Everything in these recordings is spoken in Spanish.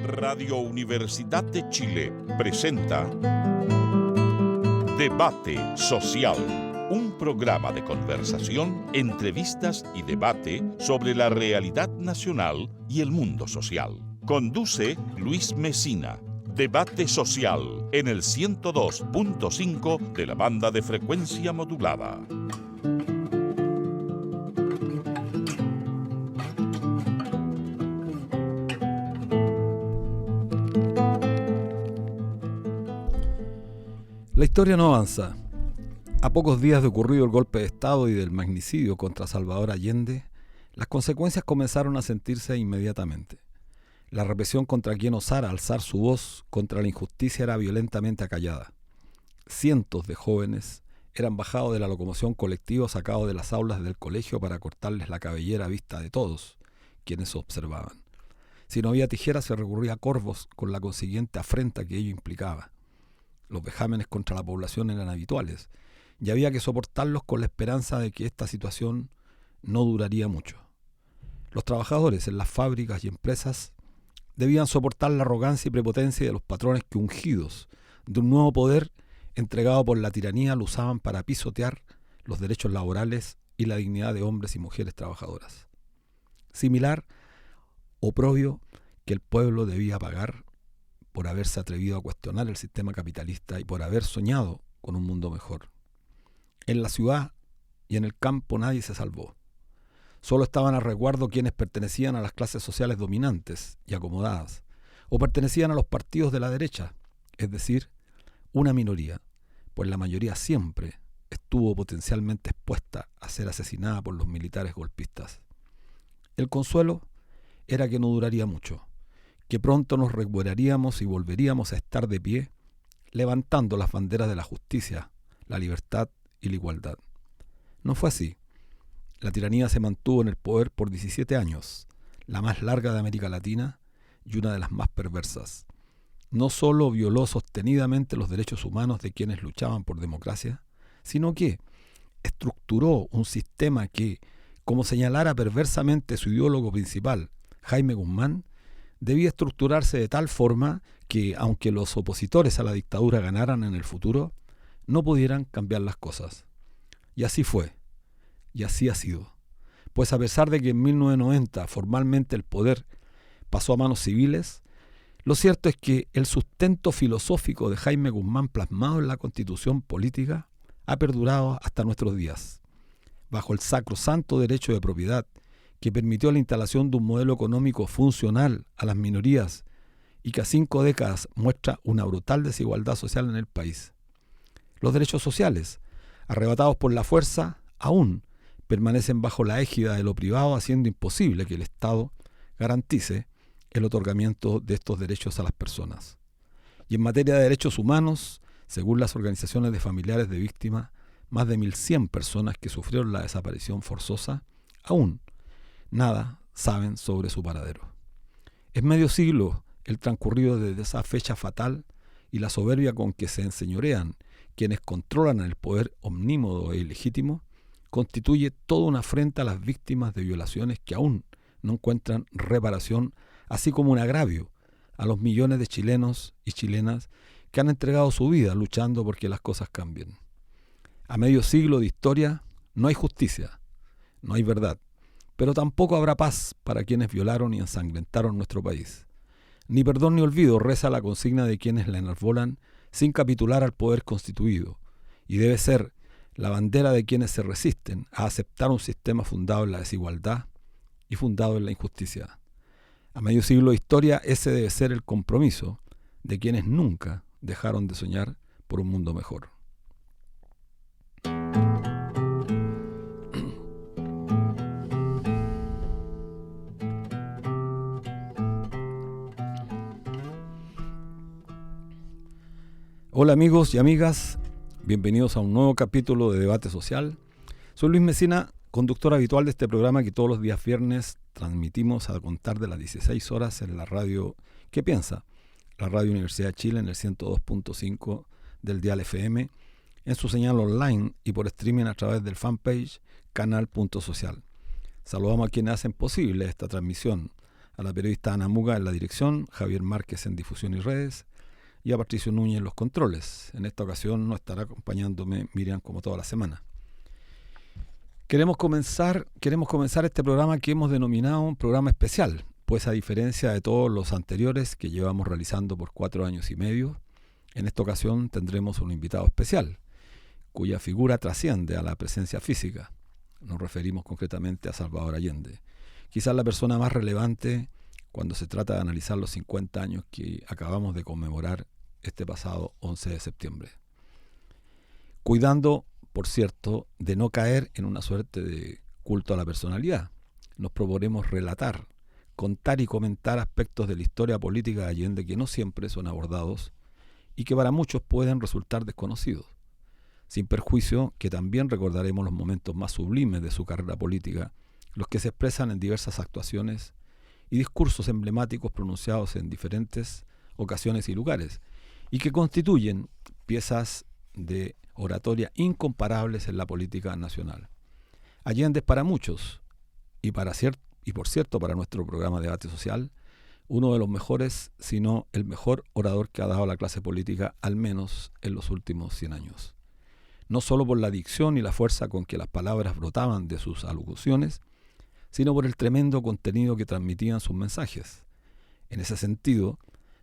Radio Universidad de Chile presenta Debate Social, un programa de conversación, entrevistas y debate sobre la realidad nacional y el mundo social. Conduce Luis Mesina. Debate Social en el 102.5 de la banda de frecuencia modulada. La historia no avanza. A pocos días de ocurrido el golpe de Estado y del magnicidio contra Salvador Allende, las consecuencias comenzaron a sentirse inmediatamente. La represión contra quien osara alzar su voz contra la injusticia era violentamente acallada. Cientos de jóvenes eran bajados de la locomoción colectiva, sacados de las aulas del colegio para cortarles la cabellera a vista de todos quienes observaban. Si no había tijeras, se recurría a corvos con la consiguiente afrenta que ello implicaba. Los vejámenes contra la población eran habituales y había que soportarlos con la esperanza de que esta situación no duraría mucho. Los trabajadores en las fábricas y empresas debían soportar la arrogancia y prepotencia de los patrones que, ungidos de un nuevo poder entregado por la tiranía, lo usaban para pisotear los derechos laborales y la dignidad de hombres y mujeres trabajadoras. Similar oprobio que el pueblo debía pagar por haberse atrevido a cuestionar el sistema capitalista y por haber soñado con un mundo mejor. En la ciudad y en el campo nadie se salvó. Solo estaban a resguardo quienes pertenecían a las clases sociales dominantes y acomodadas, o pertenecían a los partidos de la derecha, es decir, una minoría, pues la mayoría siempre estuvo potencialmente expuesta a ser asesinada por los militares golpistas. El consuelo era que no duraría mucho, que pronto nos recuperaríamos y volveríamos a estar de pie, levantando las banderas de la justicia, la libertad y la igualdad. No fue así. La tiranía se mantuvo en el poder por 17 años, la más larga de América Latina y una de las más perversas. No solo violó sostenidamente los derechos humanos de quienes luchaban por democracia, sino que estructuró un sistema que, como señalara perversamente su ideólogo principal, Jaime Guzmán, debía estructurarse de tal forma que, aunque los opositores a la dictadura ganaran en el futuro, no pudieran cambiar las cosas. Y así fue. Y así ha sido. Pues a pesar de que en 1990 formalmente el poder pasó a manos civiles, lo cierto es que el sustento filosófico de Jaime Guzmán plasmado en la Constitución política ha perdurado hasta nuestros días, bajo el sacrosanto derecho de propiedad que permitió la instalación de un modelo económico funcional a las minorías y que a 5 décadas muestra una brutal desigualdad social en el país. Los derechos sociales, arrebatados por la fuerza, aún permanecen bajo la égida de lo privado, haciendo imposible que el Estado garantice el otorgamiento de estos derechos a las personas. Y en materia de derechos humanos, según las organizaciones de familiares de víctimas, más de 1.100 personas que sufrieron la desaparición forzosa, aún nada saben sobre su paradero. Es medio siglo el transcurrido desde esa fecha fatal y la soberbia con que se enseñorean quienes controlan el poder omnímodo e ilegítimo constituye toda una afrenta a las víctimas de violaciones que aún no encuentran reparación, así como un agravio a los millones de chilenos y chilenas que han entregado su vida luchando por que las cosas cambien. A medio siglo de historia no hay justicia, no hay verdad, pero tampoco habrá paz para quienes violaron y ensangrentaron nuestro país. Ni perdón ni olvido reza la consigna de quienes la enarbolan sin capitular al poder constituido, y debe ser la bandera de quienes se resisten a aceptar un sistema fundado en la desigualdad y fundado en la injusticia. A medio siglo de historia ese debe ser el compromiso de quienes nunca dejaron de soñar por un mundo mejor. Hola amigos y amigas, bienvenidos a un nuevo capítulo de Debate Social. Soy Luis Mesina, conductor habitual de este programa que todos los días viernes transmitimos a contar de las 16 horas en la radio ¿Qué piensa? La Radio Universidad de Chile en el 102.5 del dial FM, en su señal online y por streaming a través del fanpage canal.social. Saludamos a quienes hacen posible esta transmisión, a la periodista Ana Muga en la dirección, Javier Márquez en difusión y redes, y a Patricio Núñez en los controles. En esta ocasión no estará acompañándome Miriam como toda la semana. Queremos comenzar este programa que hemos denominado un programa especial, pues a diferencia de todos los anteriores que llevamos realizando por 4 años y medio, en esta ocasión tendremos un invitado especial, cuya figura trasciende a la presencia física. Nos referimos concretamente a Salvador Allende, quizás la persona más relevante cuando se trata de analizar los 50 años que acabamos de conmemorar este pasado 11 de septiembre. Cuidando, por cierto, de no caer en una suerte de culto a la personalidad, nos proponemos relatar, contar y comentar aspectos de la historia política de Allende que no siempre son abordados y que para muchos pueden resultar desconocidos, sin perjuicio que también recordaremos los momentos más sublimes de su carrera política, los que se expresan en diversas actuaciones y discursos emblemáticos pronunciados en diferentes ocasiones y lugares, y que constituyen piezas de oratoria incomparables en la política nacional. Allende es para muchos, y por cierto para nuestro programa de debate social, uno de los mejores, si no el mejor orador que ha dado la clase política, al menos en los últimos 100 años. No solo por la dicción y la fuerza con que las palabras brotaban de sus alocuciones, sino por el tremendo contenido que transmitían sus mensajes. En ese sentido,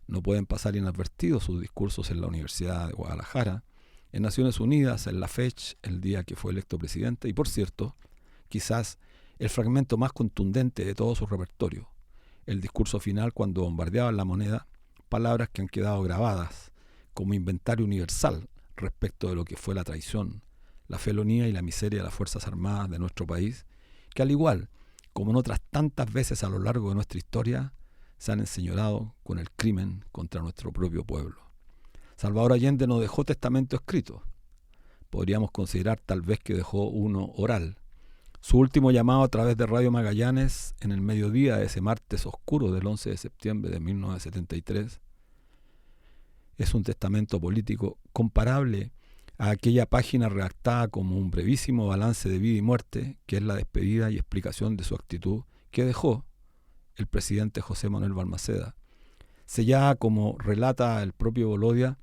no pueden pasar inadvertidos sus discursos en la Universidad de Guadalajara, en Naciones Unidas, en la FECH, el día que fue electo presidente, y por cierto, quizás el fragmento más contundente de todo su repertorio, el discurso final cuando bombardeaban La Moneda, palabras que han quedado grabadas como inventario universal respecto de lo que fue la traición, la felonía y la miseria de las Fuerzas Armadas de nuestro país, que al igual como en otras tantas veces a lo largo de nuestra historia, se han enseñorado con el crimen contra nuestro propio pueblo. Salvador Allende no dejó testamento escrito. Podríamos considerar tal vez que dejó uno oral. Su último llamado a través de Radio Magallanes en el mediodía de ese martes oscuro del 11 de septiembre de 1973 es un testamento político comparable a aquella página redactada como un brevísimo balance de vida y muerte, que es la despedida y explicación de su actitud que dejó el presidente José Manuel Balmaceda, sellada, como relata el propio Bolodia,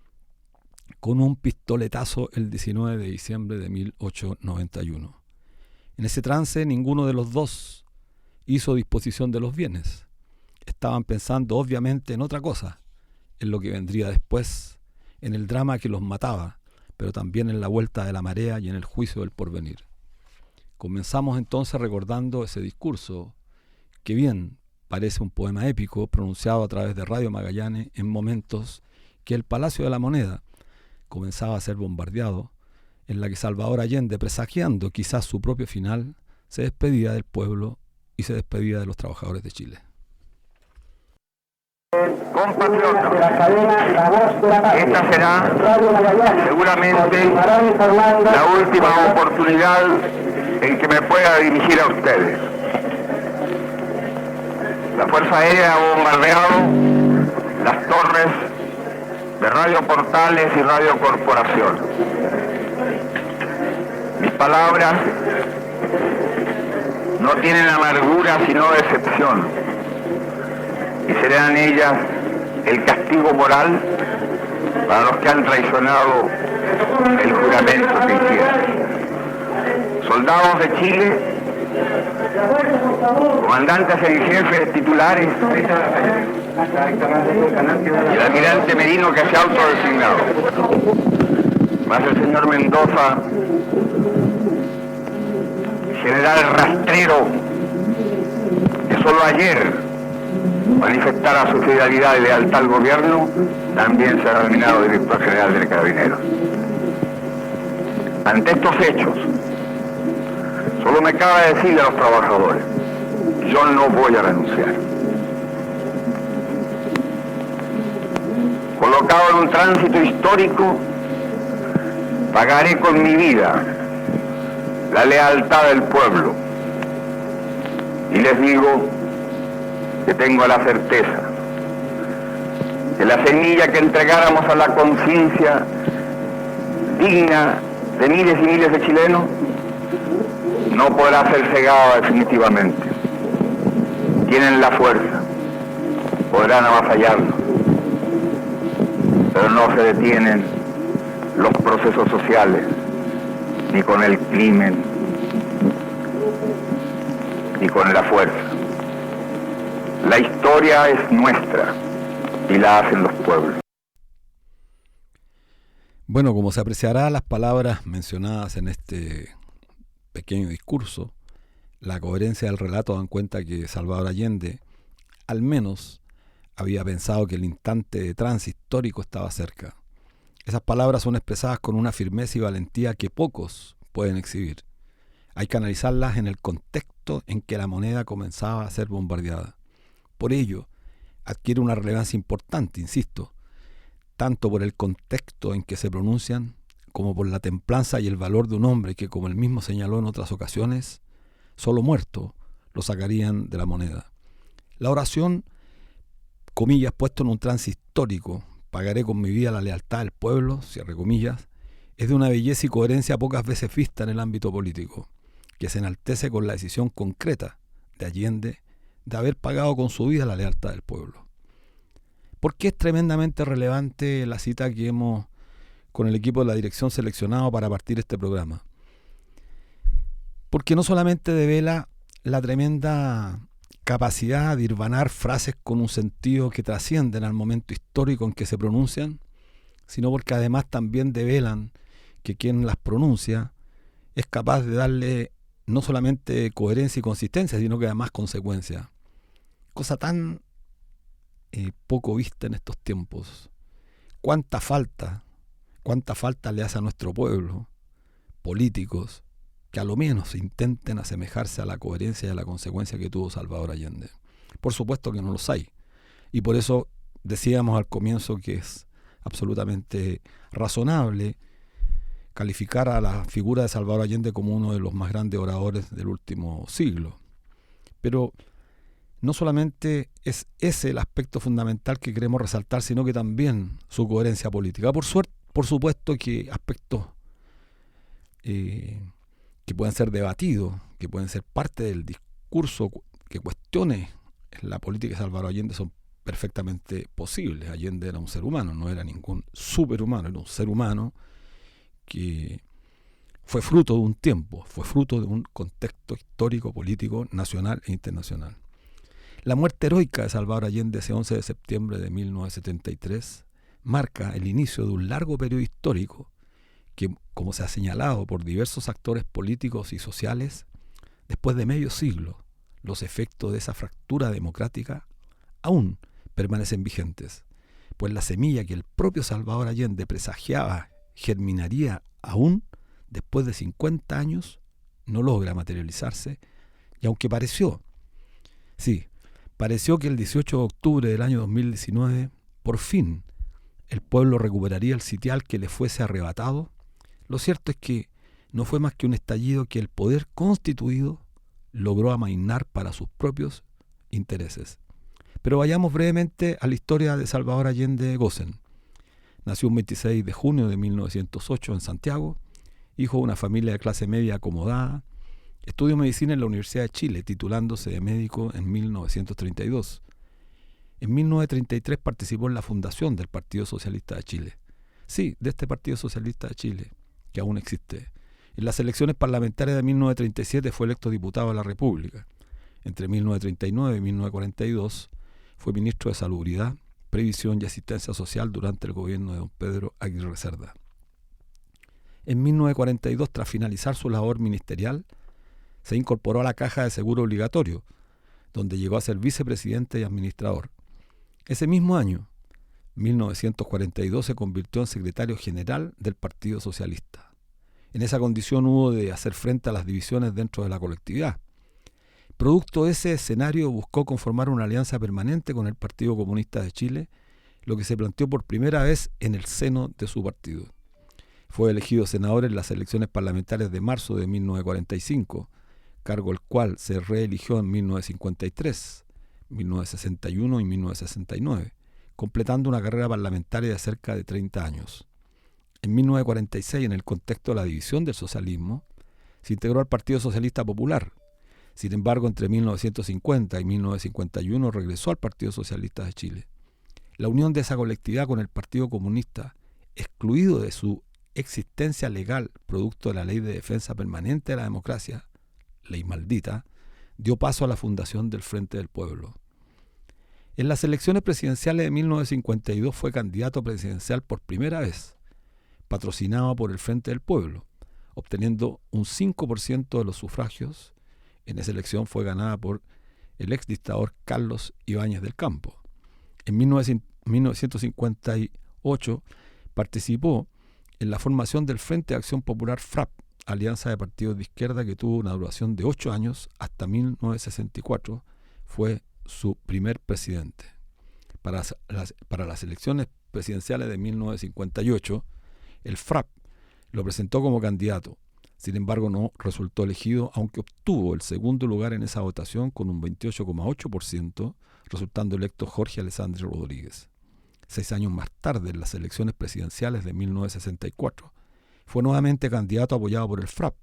con un pistoletazo el 19 de diciembre de 1891. En ese trance ninguno de los dos hizo disposición de los bienes. Estaban pensando obviamente en otra cosa, en lo que vendría después, en el drama que los mataba, pero también en la vuelta de la marea y en el juicio del porvenir. Comenzamos entonces recordando ese discurso, que bien parece un poema épico pronunciado a través de Radio Magallanes en momentos que el Palacio de la Moneda comenzaba a ser bombardeado, en la que Salvador Allende, presagiando quizás su propio final, se despedía del pueblo y se despedía de los trabajadores de Chile. Compatriotas, esta será seguramente la última oportunidad en que me pueda dirigir a ustedes. La Fuerza Aérea ha bombardeado las torres de Radio Portales y Radio Corporación. Mis palabras no tienen amargura sino decepción, y serán ellas el castigo moral para los que han traicionado el juramento que hicieron. Soldados de Chile, comandantes en jefe titulares, y el almirante Merino que se ha autodesignado, más el señor Mendoza, general rastrero, que solo ayer manifestara su fidelidad y lealtad al gobierno, también se ha nominado director general de Carabineros. Ante estos hechos, solo me cabe decirle a los trabajadores, yo no voy a renunciar. Colocado en un tránsito histórico, pagaré con mi vida la lealtad del pueblo. Y les digo que tengo la certeza que la semilla que entregáramos a la conciencia digna de miles y miles de chilenos no podrá ser cegada definitivamente. Tienen la fuerza, podrán avasallarnos, pero no se detienen los procesos sociales, ni con el crimen, ni con la fuerza. La historia es nuestra y la hacen los pueblos. Bueno, como se apreciará, las palabras mencionadas en este pequeño discurso, la coherencia del relato dan cuenta que Salvador Allende, al menos, había pensado que el instante de trance histórico estaba cerca. Esas palabras son expresadas con una firmeza y valentía que pocos pueden exhibir. Hay que analizarlas en el contexto en que la moneda comenzaba a ser bombardeada. Por ello, adquiere una relevancia importante, insisto, tanto por el contexto en que se pronuncian, como por la templanza y el valor de un hombre que, como él mismo señaló en otras ocasiones, solo muerto lo sacarían de la moneda. La oración, comillas, puesto en un trance histórico, pagaré con mi vida la lealtad del pueblo, cierre comillas, es de una belleza y coherencia pocas veces vista en el ámbito político, que se enaltece con la decisión concreta de Allende de haber pagado con su vida la lealtad del pueblo. ¿Por qué es tremendamente relevante la cita que hemos con el equipo de la dirección seleccionado para partir este programa? Porque no solamente devela la tremenda capacidad de hirvanar frases con un sentido que trascienden al momento histórico en que se pronuncian, sino porque además también develan que quien las pronuncia es capaz de darle no solamente coherencia y consistencia, sino que además consecuencia. Cosa tan poco vista en estos tiempos. ¿Cuánta falta le hace a nuestro pueblo, políticos, que a lo menos intenten asemejarse a la coherencia y a la consecuencia que tuvo Salvador Allende? Por supuesto que no los hay. Y por eso decíamos al comienzo que es absolutamente razonable calificar a la figura de Salvador Allende como uno de los más grandes oradores del último siglo. Pero no solamente es ese el aspecto fundamental que queremos resaltar, sino que también su coherencia política. Por supuesto que aspectos que pueden ser debatidos, que pueden ser parte del discurso que cuestione la política de Salvador Allende son perfectamente posibles. Allende era un ser humano, no era ningún superhumano, era un ser humano que fue fruto de un tiempo, fue fruto de un contexto histórico, político, nacional e internacional. La muerte heroica de Salvador Allende ese 11 de septiembre de 1973 marca el inicio de un largo periodo histórico que, como se ha señalado por diversos actores políticos y sociales, después de medio siglo, los efectos de esa fractura democrática aún permanecen vigentes, pues la semilla que el propio Salvador Allende presagiaba germinaría aún después de 50 años no logra materializarse, y aunque pareció que el 18 de octubre del año 2019 por fin el pueblo recuperaría el sitial que le fuese arrebatado, lo cierto es que no fue más que un estallido que el poder constituido logró amainar para sus propios intereses. Pero vayamos brevemente a la historia de Salvador Allende Gossen. Nació un 26 de junio de 1908 en Santiago, hijo de una familia de clase media acomodada. Estudió medicina en la Universidad de Chile, titulándose de médico en 1932. En 1933 participó en la fundación del Partido Socialista de Chile. Sí, de este Partido Socialista de Chile, que aún existe. En las elecciones parlamentarias de 1937 fue electo diputado de la República. Entre 1939 y 1942 fue ministro de Salubridad, Previsión y Asistencia Social durante el gobierno de don Pedro Aguirre Cerda. En 1942, tras finalizar su labor ministerial, se incorporó a la Caja de Seguro Obligatorio, donde llegó a ser vicepresidente y administrador. Ese mismo año, 1942, se convirtió en secretario general del Partido Socialista. En esa condición hubo de hacer frente a las divisiones dentro de la colectividad. Producto de ese escenario, buscó conformar una alianza permanente con el Partido Comunista de Chile, lo que se planteó por primera vez en el seno de su partido. Fue elegido senador en las elecciones parlamentarias de marzo de 1945, cargo el cual se reeligió en 1953, 1961 y 1969, completando una carrera parlamentaria de cerca de 30 años. En 1946, en el contexto de la división del socialismo, se integró al Partido Socialista Popular, Sin embargo, entre 1950 y 1951 regresó al Partido Socialista de Chile. La unión de esa colectividad con el Partido Comunista, excluido de su existencia legal, producto de la Ley de Defensa Permanente de la Democracia, ley maldita, dio paso a la fundación del Frente del Pueblo. En las elecciones presidenciales de 1952 fue candidato presidencial por primera vez, patrocinado por el Frente del Pueblo, obteniendo un 5% de los sufragios. En esa elección fue ganada por el exdictador Carlos Ibáñez del Campo. En 1958 participó en la formación del Frente de Acción Popular FRAP, alianza de partidos de izquierda que tuvo una duración de 8 años hasta 1964. Fue su primer presidente. Para las elecciones presidenciales de 1958, el FRAP lo presentó como candidato. Sin embargo, no resultó elegido, aunque obtuvo el segundo lugar en esa votación con un 28,8%, resultando electo Jorge Alessandri Rodríguez. 6 años más tarde, en las elecciones presidenciales de 1964, fue nuevamente candidato apoyado por el FRAP.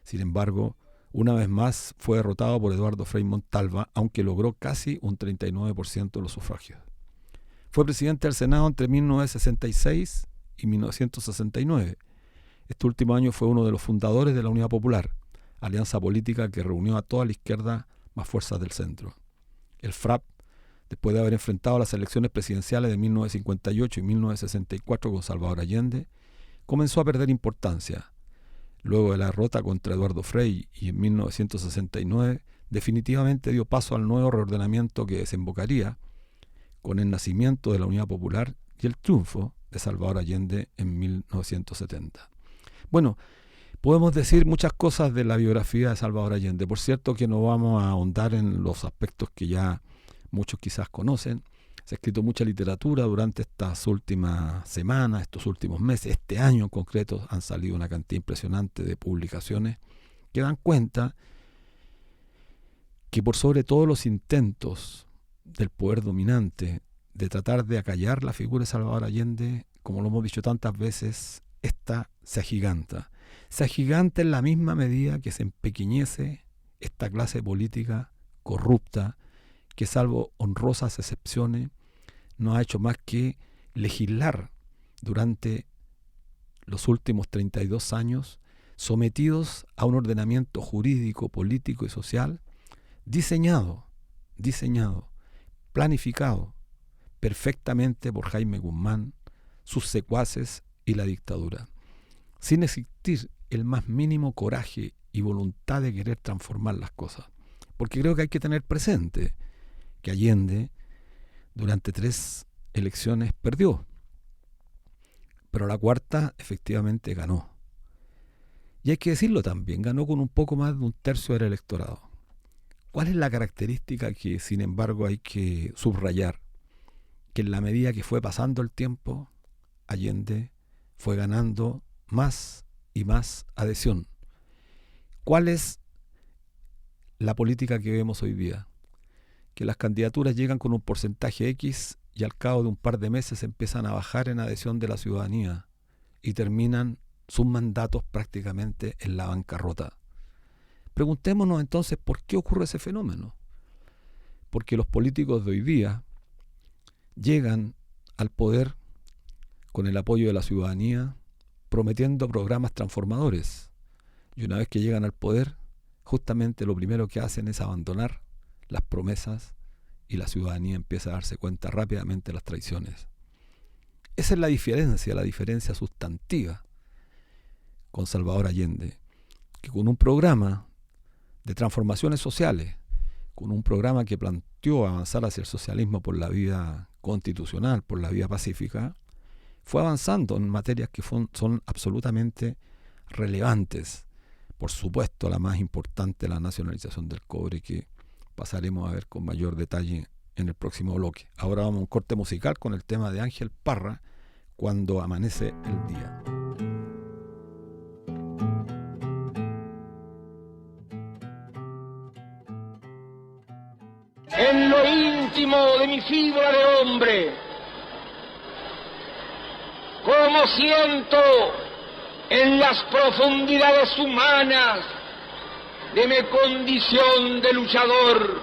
Sin embargo, una vez más fue derrotado por Eduardo Frei Montalva, aunque logró casi un 39% de los sufragios. Fue presidente del Senado entre 1966 y 1969. Este último año fue uno de los fundadores de la Unidad Popular, alianza política que reunió a toda la izquierda más fuerzas del centro. El FRAP, después de haber enfrentado las elecciones presidenciales de 1958 y 1964 con Salvador Allende, comenzó a perder importancia. Luego de la derrota contra Eduardo Frei y en 1969, definitivamente dio paso al nuevo reordenamiento que desembocaría con el nacimiento de la Unidad Popular y el triunfo de Salvador Allende en 1970. Bueno, podemos decir muchas cosas de la biografía de Salvador Allende. Por cierto que no vamos a ahondar en los aspectos que ya muchos quizás conocen. Se ha escrito mucha literatura durante estas últimas semanas, estos últimos meses. Este año en concreto han salido una cantidad impresionante de publicaciones que dan cuenta que por sobre todos los intentos del poder dominante de tratar de acallar la figura de Salvador Allende, como lo hemos dicho tantas veces, esta se agiganta. Se agiganta en la misma medida que se empequeñece esta clase política corrupta que, salvo honrosas excepciones, no ha hecho más que legislar durante los últimos 32 años, sometidos a un ordenamiento jurídico, político y social diseñado, planificado perfectamente por Jaime Guzmán, sus secuaces y la dictadura, sin existir el más mínimo coraje y voluntad de querer transformar las cosas. Porque creo que hay que tener presente que Allende durante 3 elecciones perdió, pero la cuarta efectivamente ganó. Y hay que decirlo también, ganó con un poco más de 1/3 del electorado. ¿Cuál es la característica que, sin embargo, hay que subrayar? Que en la medida que fue pasando el tiempo, Allende fue ganando más y más adhesión. ¿Cuál es la política que vemos hoy día? Que las candidaturas llegan con un porcentaje X y al cabo de un par de meses empiezan a bajar en adhesión de la ciudadanía y terminan sus mandatos prácticamente en la bancarrota. Preguntémonos entonces por qué ocurre ese fenómeno. Porque los políticos de hoy día llegan al poder con el apoyo de la ciudadanía, prometiendo programas transformadores. Y una vez que llegan al poder, justamente lo primero que hacen es abandonar las promesas y la ciudadanía empieza a darse cuenta rápidamente de las traiciones. Esa es la diferencia sustantiva con Salvador Allende, que con un programa de transformaciones sociales, con un programa que planteó avanzar hacia el socialismo por la vía constitucional, por la vía pacífica, fue avanzando en materias que son absolutamente relevantes. Por supuesto, la más importante, la nacionalización del cobre, que pasaremos a ver con mayor detalle en el próximo bloque. Ahora vamos a un corte musical con el tema de Ángel Parra, Cuando amanece el día. En lo íntimo de mi fibra de hombre, como siento en las profundidades humanas de mi condición de luchador,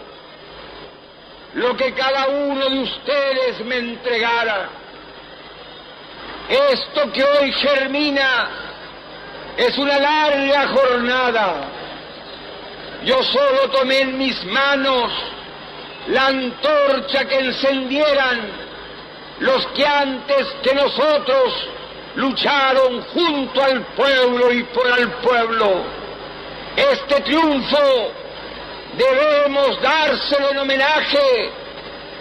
lo que cada uno de ustedes me entregara. Esto que hoy germina es una larga jornada. Yo solo tomé en mis manos la antorcha que encendieran los que antes que nosotros lucharon junto al pueblo y por el pueblo. Este triunfo debemos dárselo en homenaje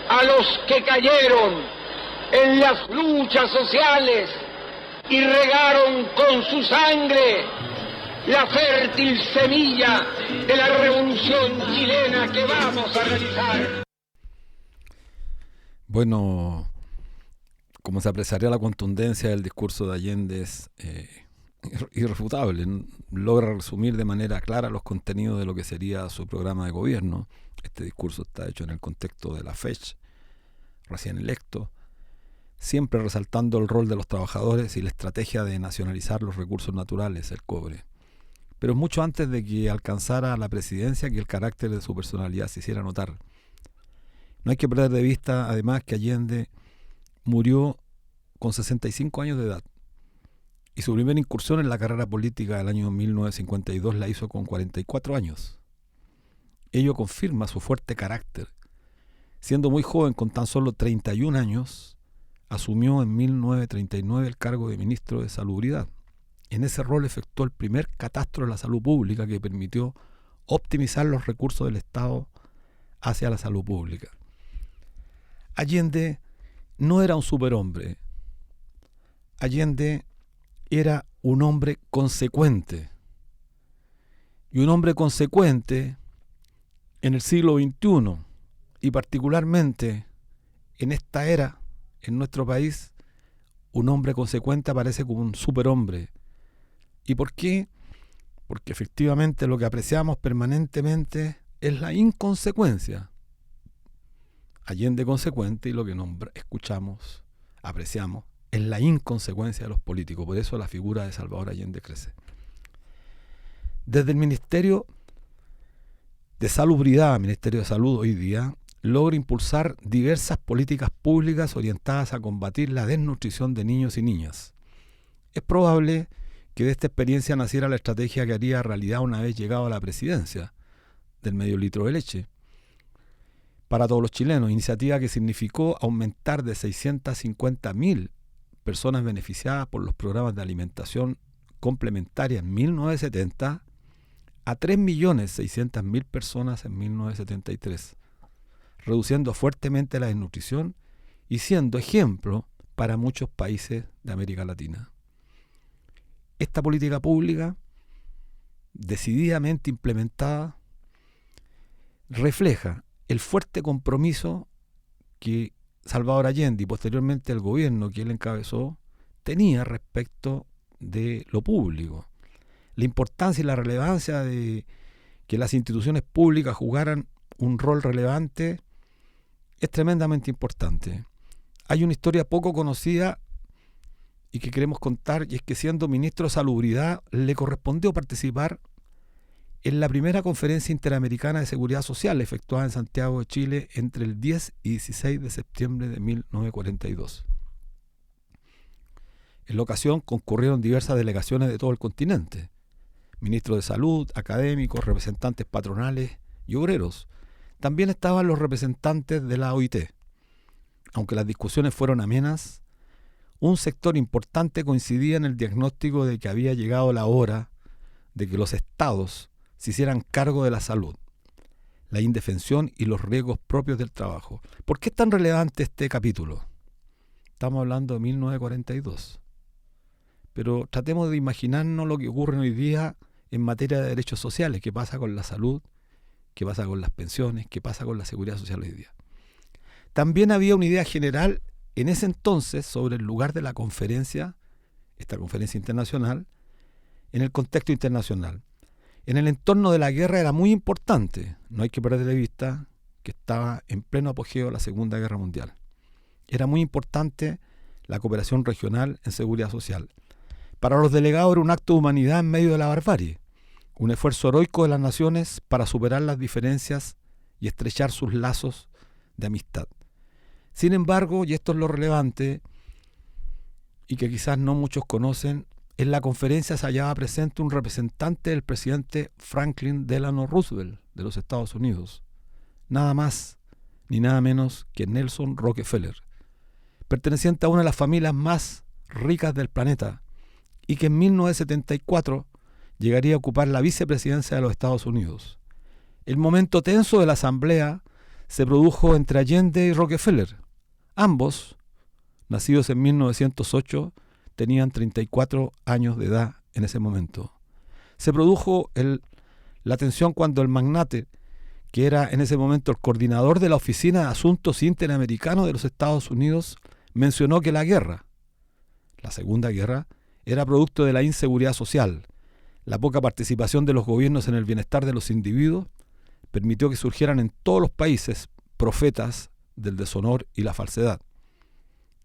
a los que cayeron en las luchas sociales y regaron con su sangre la fértil semilla de la revolución chilena que vamos a realizar. Bueno, como se apreciaría, la contundencia del discurso de Allende es irrefutable. Logra resumir de manera clara los contenidos de lo que sería su programa de gobierno. Este discurso está hecho en el contexto de la FECH, recién electo, siempre resaltando el rol de los trabajadores y la estrategia de nacionalizar los recursos naturales, el cobre. Pero mucho antes de que alcanzara la presidencia, que el carácter de su personalidad se hiciera notar. No hay que perder de vista, además, que Allende murió con 65 años de edad y su primera incursión en la carrera política del año 1952 la hizo con 44 años. Ello confirma su fuerte carácter. Siendo muy joven, con tan solo 31 años, asumió en 1939 el cargo de ministro de Salubridad. En ese rol efectuó el primer catastro de la salud pública que permitió optimizar los recursos del Estado hacia la salud pública. Allende no era un superhombre. Allende era un hombre consecuente. Y un hombre consecuente en el siglo XXI, y particularmente en esta era, en nuestro país, un hombre consecuente aparece como un superhombre. ¿Y por qué? Porque efectivamente lo que apreciamos permanentemente es la inconsecuencia. Allende consecuente, y lo que escuchamos, apreciamos, es la inconsecuencia de los políticos. Por eso la figura de Salvador Allende crece. Desde el Ministerio de Salubridad, Ministerio de Salud hoy día, logra impulsar diversas políticas públicas orientadas a combatir la desnutrición de niños y niñas. Es probable que de esta experiencia naciera la estrategia que haría realidad una vez llegado a la presidencia del medio litro de leche para todos los chilenos, iniciativa que significó aumentar de 650.000 personas beneficiadas por los programas de alimentación complementaria en 1970 a 3.600.000 personas en 1973, reduciendo fuertemente la desnutrición y siendo ejemplo para muchos países de América Latina. Esta política pública, decididamente implementada, refleja el fuerte compromiso que Salvador Allende y posteriormente el gobierno que él encabezó tenía respecto de lo público. La importancia y la relevancia de que las instituciones públicas jugaran un rol relevante es tremendamente importante. Hay una historia poco conocida y que queremos contar, y es que siendo ministro de Salubridad le correspondió participar en la primera conferencia interamericana de seguridad social efectuada en Santiago de Chile entre el 10 y 16 de septiembre de 1942. En la ocasión concurrieron diversas delegaciones de todo el continente, ministros de salud, académicos, representantes patronales y obreros. También estaban los representantes de la OIT. Aunque las discusiones fueron amenas, un sector importante coincidía en el diagnóstico de que había llegado la hora de que los estados se hicieran cargo de la salud, la indefensión y los riesgos propios del trabajo. ¿Por qué es tan relevante este capítulo? Estamos hablando de 1942. Pero tratemos de imaginarnos lo que ocurre hoy día en materia de derechos sociales, qué pasa con la salud, qué pasa con las pensiones, qué pasa con la seguridad social hoy día. También había una idea general en ese entonces sobre el lugar de la conferencia, esta conferencia internacional, en el contexto internacional. En el entorno de la guerra era muy importante, no hay que perder de vista que estaba en pleno apogeo la Segunda Guerra Mundial. Era muy importante la cooperación regional en seguridad social. Para los delegados era un acto de humanidad en medio de la barbarie, un esfuerzo heroico de las naciones para superar las diferencias y estrechar sus lazos de amistad. Sin embargo, y esto es lo relevante y que quizás no muchos conocen, en la conferencia se hallaba presente un representante del presidente Franklin Delano Roosevelt de los Estados Unidos, nada más ni nada menos que Nelson Rockefeller, perteneciente a una de las familias más ricas del planeta y que en 1974 llegaría a ocupar la vicepresidencia de los Estados Unidos. El momento tenso de la asamblea se produjo entre Allende y Rockefeller. Ambos, nacidos en 1908, tenían 34 años de edad en ese momento. Se produjo la tensión cuando el magnate, que era en ese momento el coordinador de la Oficina de Asuntos Interamericanos de los Estados Unidos, mencionó que la guerra, la Segunda Guerra, era producto de la inseguridad social. La poca participación de los gobiernos en el bienestar de los individuos permitió que surgieran en todos los países profetas del deshonor y la falsedad,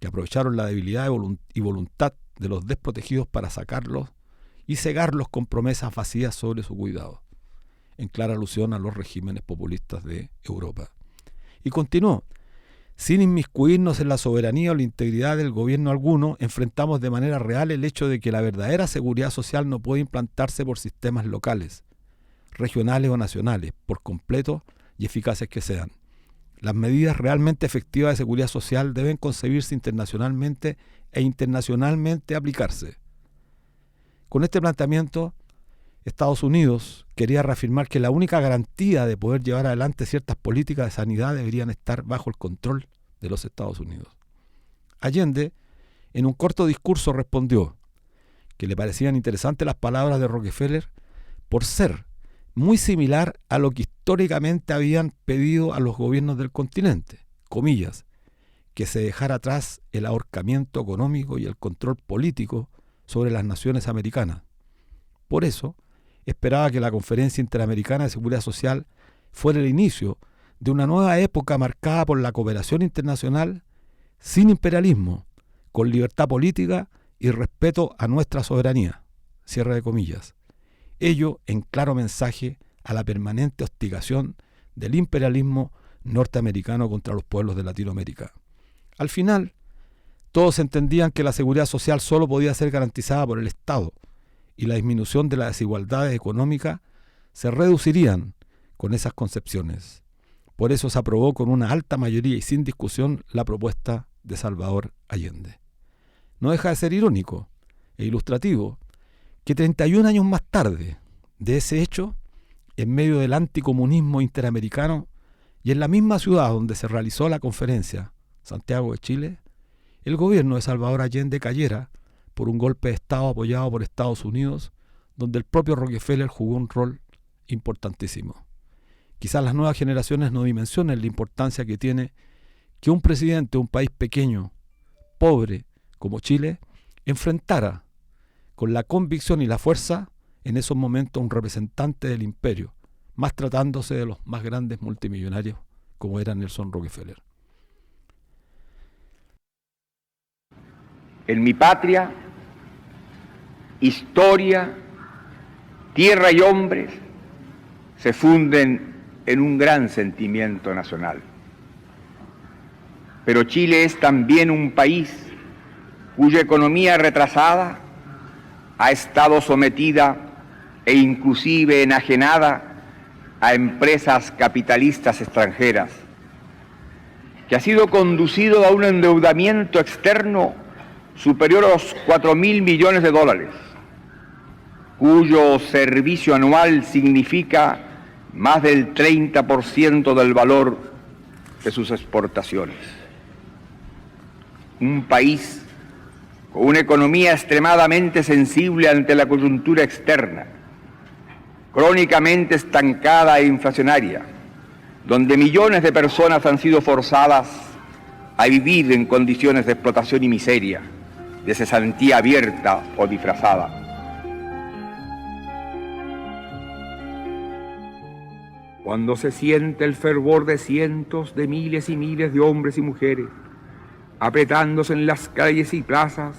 que aprovecharon la debilidad y voluntad de los desprotegidos para sacarlos y cegarlos con promesas vacías sobre su cuidado, en clara alusión a los regímenes populistas de Europa. Y continuó: sin inmiscuirnos en la soberanía o la integridad del gobierno alguno, enfrentamos de manera real el hecho de que la verdadera seguridad social no puede implantarse por sistemas locales, regionales o nacionales, por completo y eficaces que sean. Las medidas realmente efectivas de seguridad social deben concebirse internacionalmente e internacionalmente aplicarse. Con este planteamiento, Estados Unidos quería reafirmar que la única garantía de poder llevar adelante ciertas políticas de sanidad deberían estar bajo el control de los Estados Unidos. Allende, en un corto discurso, respondió que le parecían interesantes las palabras de Rockefeller por ser muy similar a lo que históricamente habían pedido a los gobiernos del continente, comillas, que se dejara atrás el ahorcamiento económico y el control político sobre las naciones americanas. Por eso, esperaba que la Conferencia Interamericana de Seguridad Social fuera el inicio de una nueva época marcada por la cooperación internacional sin imperialismo, con libertad política y respeto a nuestra soberanía. Cierre de comillas. Ello en claro mensaje a la permanente hostigación del imperialismo norteamericano contra los pueblos de Latinoamérica. Al final, todos entendían que la seguridad social solo podía ser garantizada por el Estado, y la disminución de las desigualdades económicas se reducirían con esas concepciones. Por eso se aprobó con una alta mayoría y sin discusión la propuesta de Salvador Allende. No deja de ser irónico e ilustrativo que 31 años más tarde de ese hecho, en medio del anticomunismo interamericano y en la misma ciudad donde se realizó la conferencia, Santiago de Chile, el gobierno de Salvador Allende cayera por un golpe de Estado apoyado por Estados Unidos, donde el propio Rockefeller jugó un rol importantísimo. Quizás las nuevas generaciones no dimensionen la importancia que tiene que un presidente de un país pequeño, pobre, como Chile, enfrentara con la convicción y la fuerza en esos momentos un representante del imperio, más tratándose de los más grandes multimillonarios como era Nelson Rockefeller. En mi patria, historia, tierra y hombres se funden en un gran sentimiento nacional. Pero Chile es también un país cuya economía retrasada ha estado sometida e inclusive enajenada a empresas capitalistas extranjeras, que ha sido conducido a un endeudamiento externo superior a los 4.000 millones de dólares, cuyo servicio anual significa más del 30% del valor de sus exportaciones. Un país con una economía extremadamente sensible ante la coyuntura externa, crónicamente estancada e inflacionaria, donde millones de personas han sido forzadas a vivir en condiciones de explotación y miseria, de cesantía abierta o disfrazada. Cuando se siente el fervor de cientos de miles y miles de hombres y mujeres apretándose en las calles y plazas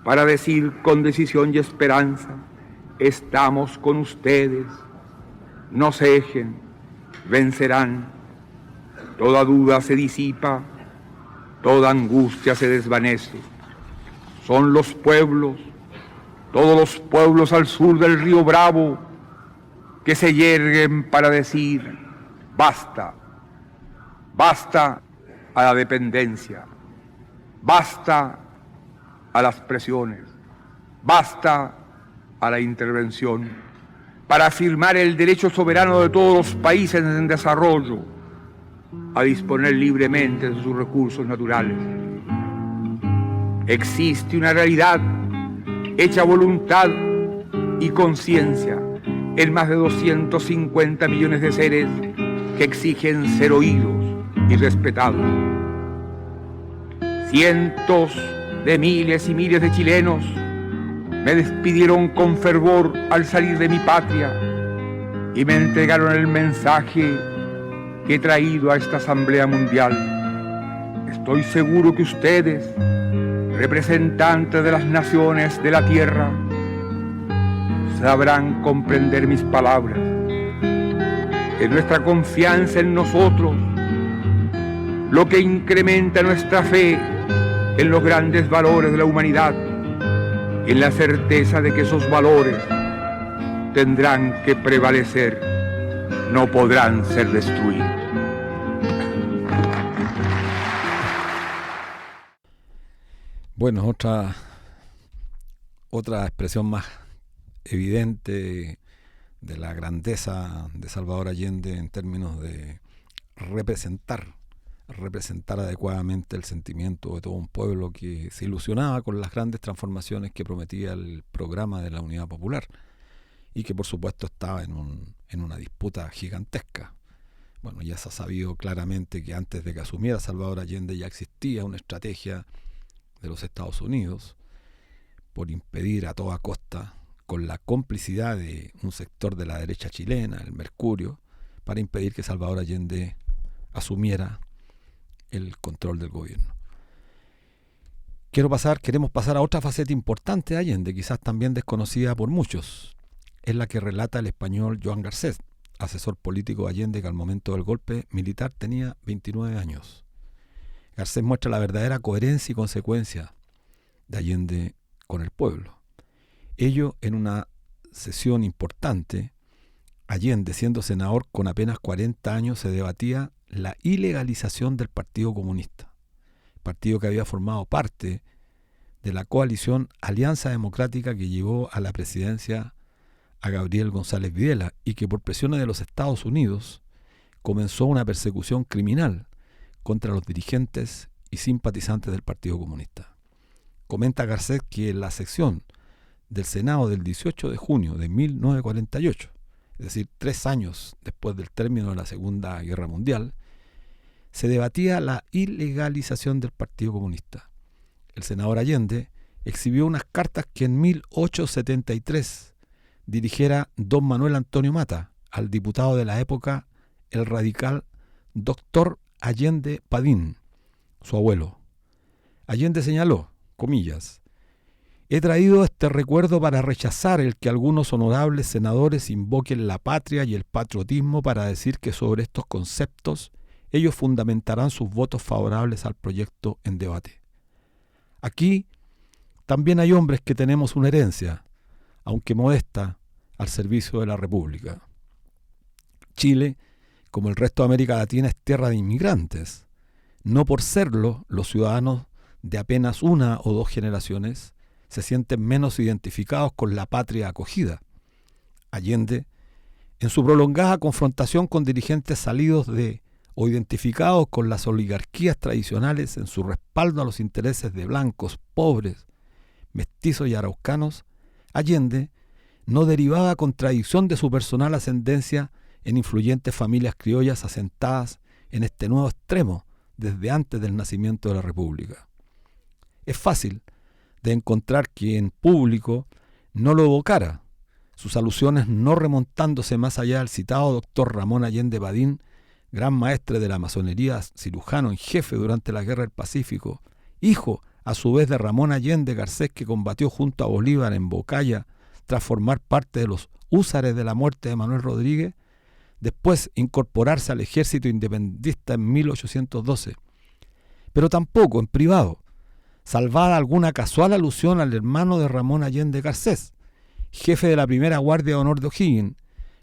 para decir con decisión y esperanza estamos con ustedes, no cejen, vencerán, toda duda se disipa, toda angustia se desvanece. Son los pueblos, todos los pueblos al sur del río Bravo, que se yerguen para decir, basta, basta a la dependencia, basta a las presiones, basta a la intervención, para afirmar el derecho soberano de todos los países en desarrollo a disponer libremente de sus recursos naturales. Existe una realidad hecha voluntad y conciencia en más de 250 millones de seres que exigen ser oídos y respetados. Cientos de miles y miles de chilenos me despidieron con fervor al salir de mi patria y me entregaron el mensaje que he traído a esta Asamblea Mundial. Estoy seguro que ustedes, representantes de las naciones de la Tierra, sabrán comprender mis palabras. Es nuestra confianza en nosotros lo que incrementa nuestra fe en los grandes valores de la humanidad, en la certeza de que esos valores tendrán que prevalecer, no podrán ser destruidos. Bueno, otra expresión más evidente de la grandeza de Salvador Allende en términos de representar adecuadamente el sentimiento de todo un pueblo que se ilusionaba con las grandes transformaciones que prometía el programa de la Unidad Popular y que por supuesto estaba en una disputa gigantesca. Bueno, ya se ha sabido claramente que antes de que asumiera Salvador Allende ya existía una estrategia de los Estados Unidos por impedir a toda costa, con la complicidad de un sector de la derecha chilena, el Mercurio, para impedir que Salvador Allende asumiera el control del gobierno. Queremos pasar a otra faceta importante de Allende, quizás también desconocida por muchos. Es la que relata el español Joan Garcés, asesor político de Allende, que al momento del golpe militar tenía 29 años. Garcés muestra la verdadera coherencia y consecuencia de Allende con el pueblo. Ello en una sesión importante. Allende, siendo senador con apenas 40 años, se debatía la ilegalización del Partido Comunista, partido que había formado parte de la coalición Alianza Democrática que llevó a la presidencia a Gabriel González Videla y que por presiones de los Estados Unidos comenzó una persecución criminal contra los dirigentes y simpatizantes del Partido Comunista. Comenta Garcés que en la sección del Senado del 18 de junio de 1948, es decir, 3 años después del término de la Segunda Guerra Mundial, se debatía la ilegalización del Partido Comunista. El senador Allende exhibió unas cartas que en 1873 dirigiera don Manuel Antonio Mata al diputado de la época, el radical doctor Allende Padín, su abuelo. Allende señaló, comillas, «He traído este recuerdo para rechazar el que algunos honorables senadores invoquen la patria y el patriotismo para decir que sobre estos conceptos ellos fundamentarán sus votos favorables al proyecto en debate. Aquí también hay hombres que tenemos una herencia, aunque modesta, al servicio de la República. Chile, como el resto de América Latina, es tierra de inmigrantes. No por serlo, los ciudadanos de apenas 1 o 2 generaciones se sienten menos identificados con la patria acogida. Allende, en su prolongada confrontación con dirigentes salidos de o identificados con las oligarquías tradicionales en su respaldo a los intereses de blancos, pobres, mestizos y araucanos, Allende no derivaba contradicción de su personal ascendencia en influyentes familias criollas asentadas en este nuevo extremo desde antes del nacimiento de la República. Es fácil de encontrar que en público no lo evocara, sus alusiones no remontándose más allá del citado doctor Ramón Allende Padín, gran maestre de la masonería, cirujano en jefe durante la Guerra del Pacífico, hijo a su vez de Ramón Allende Garcés, que combatió junto a Bolívar en Bocaya tras formar parte de los húsares de la muerte de Manuel Rodríguez, después incorporarse al ejército independentista en 1812, pero tampoco en privado, salvada alguna casual alusión al hermano de Ramón Allende Garcés, jefe de la primera Guardia de Honor de O'Higgins,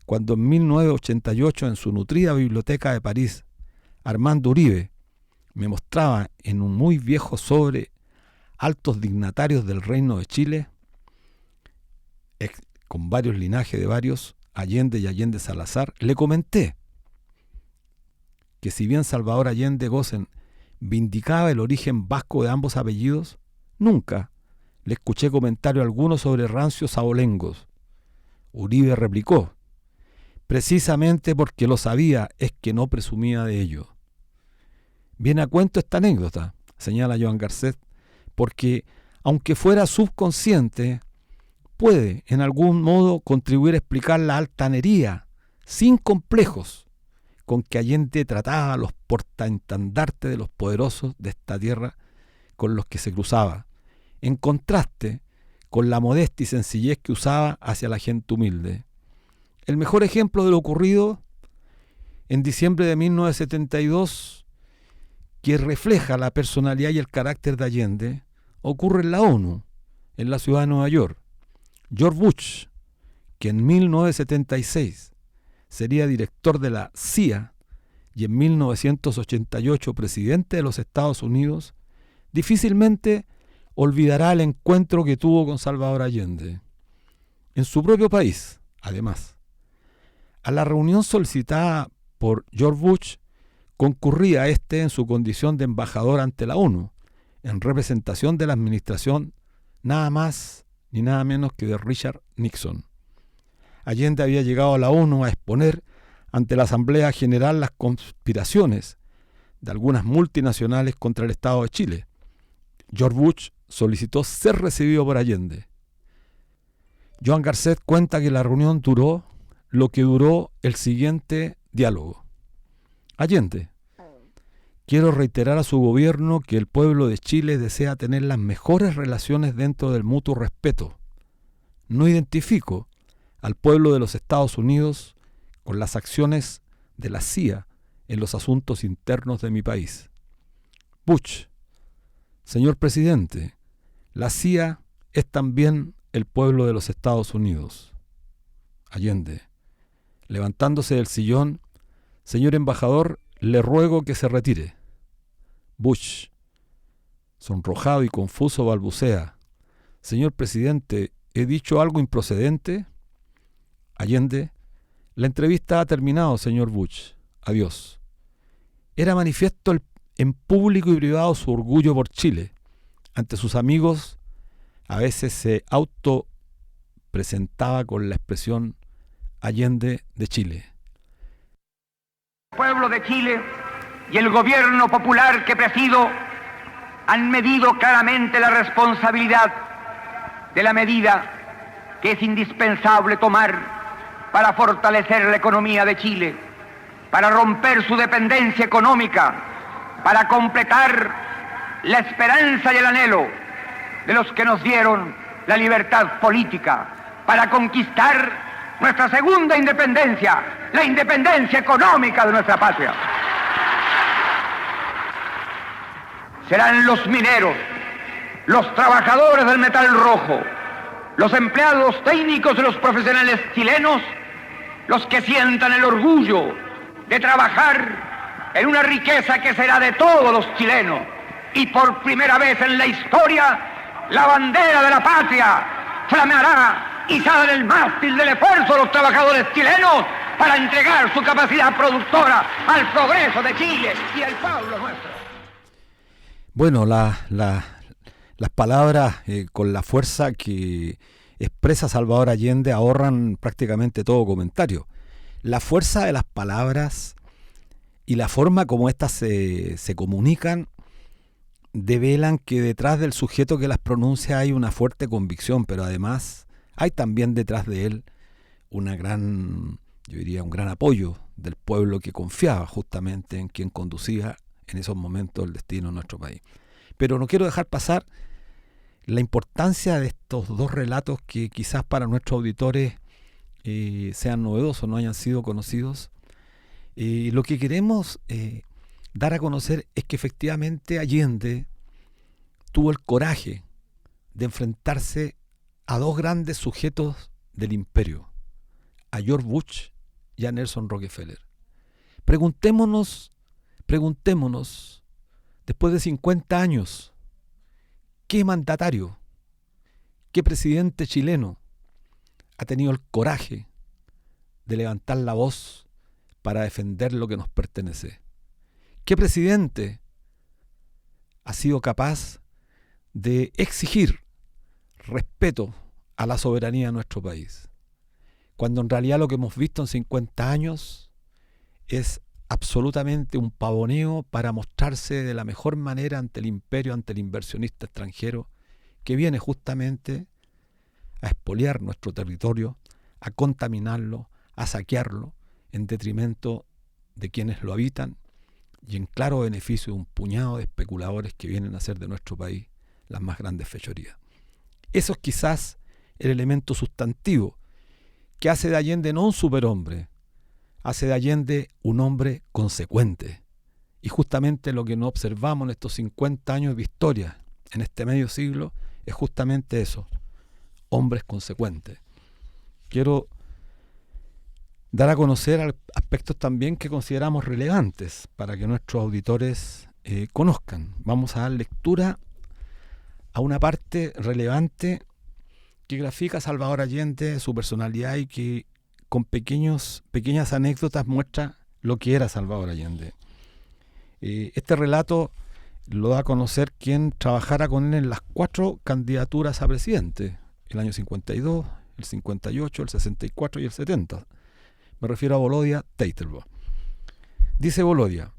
cuando en 1988 en su nutrida biblioteca de París, Armando Uribe me mostraba en un muy viejo sobre altos dignatarios del Reino de Chile, con varios linajes de varios, Allende y Allende Salazar, le comenté que si bien Salvador Allende Gossen vindicaba el origen vasco de ambos apellidos, nunca le escuché comentario alguno sobre rancios abolengos. Uribe replicó: precisamente porque lo sabía es que no presumía de ello. Viene a cuento esta anécdota, señala Joan Garcés, porque aunque fuera subconsciente, puede en algún modo contribuir a explicar la altanería, sin complejos, con que Allende trataba a los portaestandartes de los poderosos de esta tierra con los que se cruzaba, en contraste con la modestia y sencillez que usaba hacia la gente humilde. El mejor ejemplo de lo ocurrido en diciembre de 1972, que refleja la personalidad y el carácter de Allende, ocurre en la ONU, en la ciudad de Nueva York. George Bush, que en 1976 sería director de la CIA y en 1988 presidente de los Estados Unidos, difícilmente olvidará el encuentro que tuvo con Salvador Allende. En su propio país, además, a la reunión solicitada por George Bush concurría en su condición de embajador ante la ONU, en representación de la administración nada más ni nada menos que de Richard Nixon. Allende había llegado a la ONU a exponer ante la Asamblea General las conspiraciones de algunas multinacionales contra el Estado de Chile. George Bush solicitó ser recibido por Allende. Joan Garcés cuenta que la reunión duró lo que duró el siguiente diálogo. Allende: quiero reiterar a su gobierno que el pueblo de Chile desea tener las mejores relaciones dentro del mutuo respeto. No identifico al pueblo de los Estados Unidos con las acciones de la CIA en los asuntos internos de mi país. Bush: señor presidente, la CIA es también el pueblo de los Estados Unidos. Allende, levantándose del sillón: señor embajador, le ruego que se retire. Bush, sonrojado y confuso, balbucea: señor presidente, ¿he dicho algo improcedente? Allende: la entrevista ha terminado, señor Bush. Adiós. Era manifiesto en público y privado su orgullo por Chile. Ante sus amigos a veces se autopresentaba con la expresión Allende de Chile. El pueblo de Chile y el gobierno popular que presido han medido claramente la responsabilidad de la medida que es indispensable tomar para fortalecer la economía de Chile, para romper su dependencia económica, para completar la esperanza y el anhelo de los que nos dieron la libertad política, para conquistar nuestra segunda independencia, la independencia económica de nuestra patria. Serán los mineros, los trabajadores del metal rojo, los empleados técnicos y los profesionales chilenos los que sientan el orgullo de trabajar en una riqueza que será de todos los chilenos, y por primera vez en la historia la bandera de la patria flameará izada en el mástil del esfuerzo de los trabajadores chilenos para entregar su capacidad productora al progreso de Chile y al pueblo nuestro. Bueno, las palabras con la fuerza que expresa Salvador Allende ahorran prácticamente todo comentario. La fuerza de las palabras y la forma como éstas se comunican develan que detrás del sujeto que las pronuncia hay una fuerte convicción, pero además hay también detrás de él un gran apoyo del pueblo que confiaba justamente en quien conducía en esos momentos el destino de nuestro país. Pero no quiero dejar pasar la importancia de estos dos relatos que quizás para nuestros auditores sean novedosos, no hayan sido conocidos. Lo que queremos dar a conocer es que efectivamente Allende tuvo el coraje de enfrentarse a dos grandes sujetos del imperio, a George Bush y a Nelson Rockefeller. Preguntémonos, después de 50 años, ¿qué mandatario, qué presidente chileno ha tenido el coraje de levantar la voz para defender lo que nos pertenece? ¿Qué presidente ha sido capaz de exigir respeto a la soberanía de nuestro país? Cuando en realidad lo que hemos visto en 50 años es absolutamente un pavoneo para mostrarse de la mejor manera ante el imperio, ante el inversionista extranjero, que viene justamente a expoliar nuestro territorio, a contaminarlo, a saquearlo, en detrimento de quienes lo habitan y en claro beneficio de un puñado de especuladores que vienen a hacer de nuestro país las más grandes fechorías. Eso es quizás el elemento sustantivo que hace de Allende no un superhombre, hace de Allende un hombre consecuente. Y justamente lo que no observamos en estos 50 años de historia, en este medio siglo, es justamente eso, hombres consecuentes. Quiero dar a conocer aspectos también que consideramos relevantes para que nuestros auditores conozcan. Vamos a dar lectura a una parte relevante que grafica a Salvador Allende, su personalidad, y que con pequeñas anécdotas muestra lo que era Salvador Allende. Este relato lo da a conocer quien trabajara con él en las 4 candidaturas a presidente, el año 52, el 58, el 64 y el 70. Me refiero a Volodya Teitelbaum. Dice Volodya: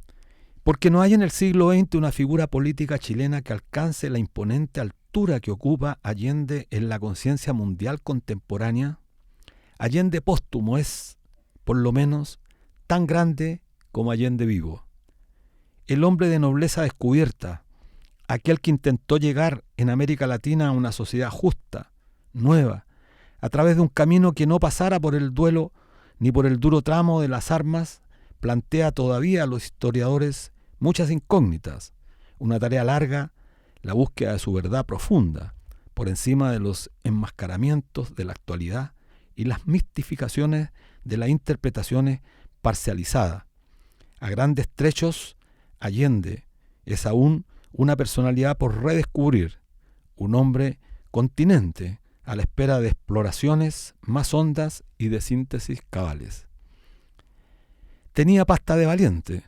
porque no hay en el siglo XX una figura política chilena que alcance la imponente altura que ocupa Allende en la conciencia mundial contemporánea, Allende póstumo es, por lo menos, tan grande como Allende vivo. El hombre de nobleza descubierta, aquel que intentó llegar en América Latina a una sociedad justa, nueva, a través de un camino que no pasara por el duelo ni por el duro tramo de las armas, plantea todavía a los historiadores muchas incógnitas, una tarea larga, la búsqueda de su verdad profunda, por encima de los enmascaramientos de la actualidad y las mistificaciones de las interpretaciones parcializadas. A grandes trechos, Allende es aún una personalidad por redescubrir, un hombre continente a la espera de exploraciones más hondas y de síntesis cabales. Tenía pasta de valiente,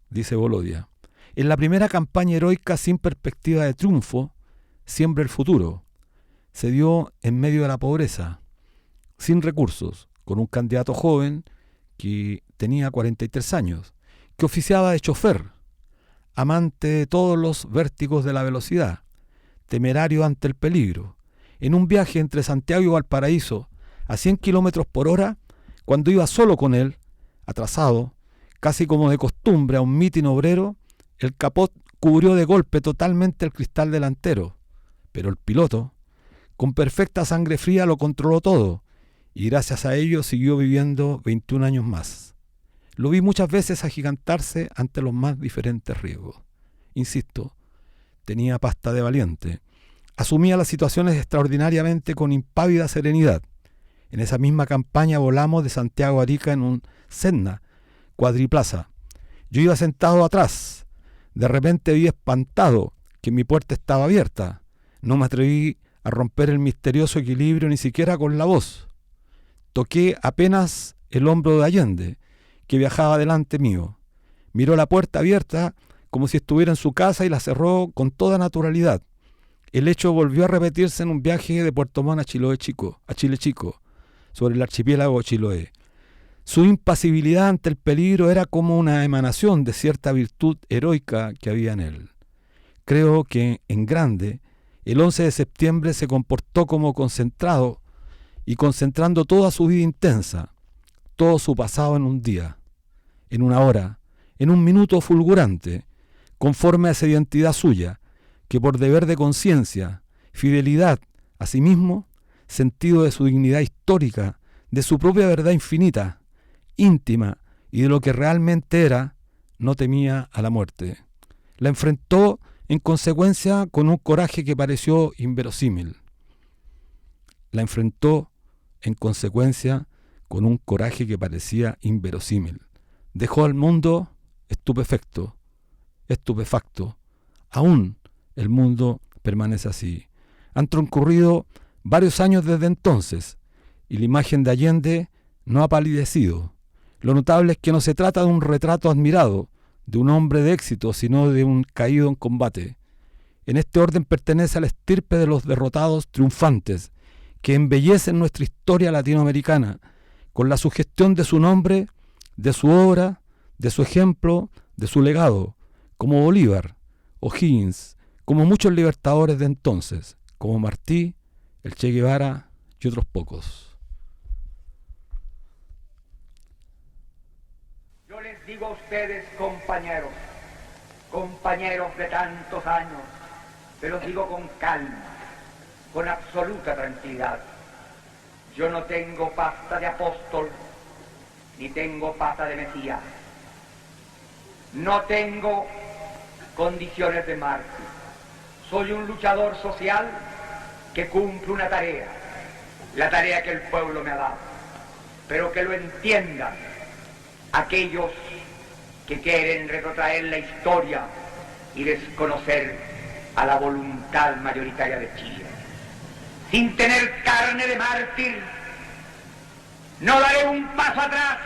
dice Volodya. En la primera campaña heroica sin perspectiva de triunfo, siembra el futuro. Se dio en medio de la pobreza, sin recursos, con un candidato joven que tenía 43 años, que oficiaba de chofer, amante de todos los vértigos de la velocidad, temerario ante el peligro, en un viaje entre Santiago y Valparaíso a 100 kilómetros por hora, cuando iba solo con él, atrasado, casi como de costumbre a un mitin obrero, el capot cubrió de golpe totalmente el cristal delantero, pero el piloto, con perfecta sangre fría, lo controló todo, y gracias a ello siguió viviendo 21 años más. Lo vi muchas veces agigantarse ante los más diferentes riesgos. Insisto, tenía pasta de valiente. Asumía las situaciones extraordinariamente con impávida serenidad. En esa misma campaña volamos de Santiago a Arica en un Cessna cuadriplaza. Yo iba sentado atrás. De repente vi espantado que mi puerta estaba abierta. No me atreví a romper el misterioso equilibrio ni siquiera con la voz. Toqué apenas el hombro de Allende, que viajaba delante mío. Miró la puerta abierta como si estuviera en su casa y la cerró con toda naturalidad. El hecho volvió a repetirse en un viaje de Puerto Montt a Chile Chico, sobre el archipiélago Chiloé. Su impasibilidad ante el peligro era como una emanación de cierta virtud heroica que había en él. Creo que, en grande, el 11 de septiembre se comportó como concentrado y concentrando toda su vida intensa, todo su pasado en un día, en una hora, en un minuto fulgurante, conforme a esa identidad suya, que por deber de conciencia fidelidad a sí mismo, sentido de su dignidad histórica, de su propia verdad infinita, íntima y de lo que realmente era, no temía a la muerte. La enfrentó en consecuencia con un coraje que pareció inverosímil. La enfrentó en consecuencia con un coraje que parecía inverosímil. Dejó al mundo estupefacto. Aún el mundo permanece así. Han transcurrido varios años desde entonces y la imagen de Allende no ha palidecido. Lo notable es que no se trata de un retrato admirado, de un hombre de éxito, sino de un caído en combate. En este orden pertenece a la estirpe de los derrotados triunfantes, que embellecen nuestra historia latinoamericana, con la sugestión de su nombre, de su obra, de su ejemplo, de su legado, como Bolívar, O'Higgins, como muchos libertadores de entonces, como Martí, el Che Guevara y otros pocos. Yo les digo a ustedes, compañeros de tantos años, se los digo con calma, con absoluta tranquilidad. Yo no tengo pasta de apóstol, ni tengo pata de Mesías. No tengo condiciones de mártir. Soy un luchador social que cumple una tarea, la tarea que el pueblo me ha dado. Pero que lo entiendan aquellos que quieren retrotraer la historia y desconocer a la voluntad mayoritaria de Chile. Sin tener carne de mártir, no daré un paso atrás,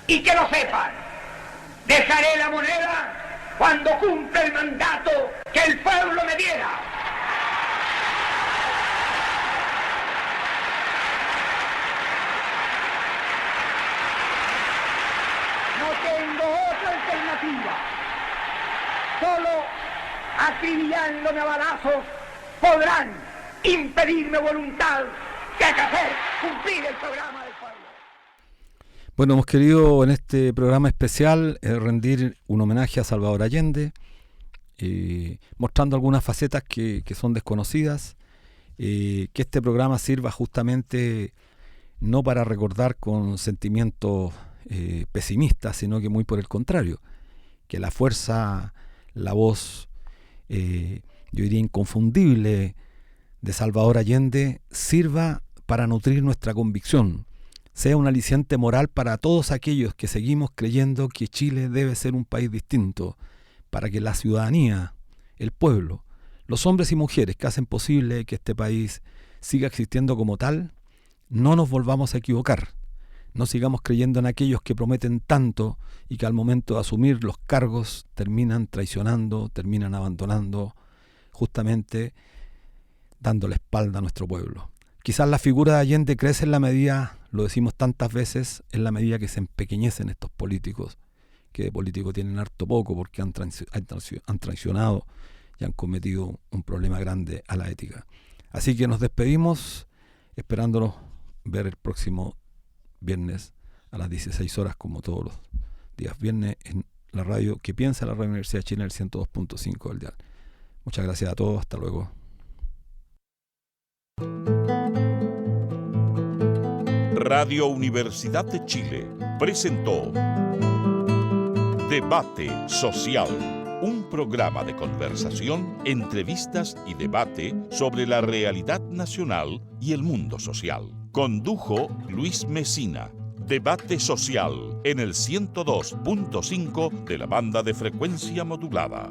y que lo sepan, dejaré la moneda cuando cumpla el mandato que el pueblo me diera. No tengo otra alternativa. Solo acribillándome a balazos podrán impedirme voluntad de hacer cumplir el programa del pueblo. Bueno, hemos querido en este programa especial rendir un homenaje a Salvador Allende, mostrando algunas facetas que son desconocidas, que este programa sirva justamente no para recordar con sentimientos pesimistas, sino que muy por el contrario, que la fuerza, la voz, yo diría inconfundible, de Salvador Allende sirva para nutrir nuestra convicción, sea un aliciente moral para todos aquellos que seguimos creyendo que Chile debe ser un país distinto, para que la ciudadanía, el pueblo, los hombres y mujeres que hacen posible que este país siga existiendo como tal, no nos volvamos a equivocar, no sigamos creyendo en aquellos que prometen tanto y que al momento de asumir los cargos terminan traicionando, terminan abandonando, justamente dando la espalda a nuestro pueblo. Quizás la figura de Allende crece en la medida, lo decimos tantas veces, en la medida que se empequeñecen estos políticos, que de políticos tienen harto poco porque han traicionado y han cometido un problema grande a la ética. Así que nos despedimos, esperándonos ver el próximo viernes a las 16 horas, como todos los días viernes, en la radio que piensa la Radio Universidad de Chile, el 102.5 del dial. Muchas gracias a todos, hasta luego. Radio Universidad de Chile presentó Debate Social, un programa de conversación, entrevistas y debate sobre la realidad nacional y el mundo social. Condujo Luis Mesina. Debate Social en el 102.5 de la banda de frecuencia modulada.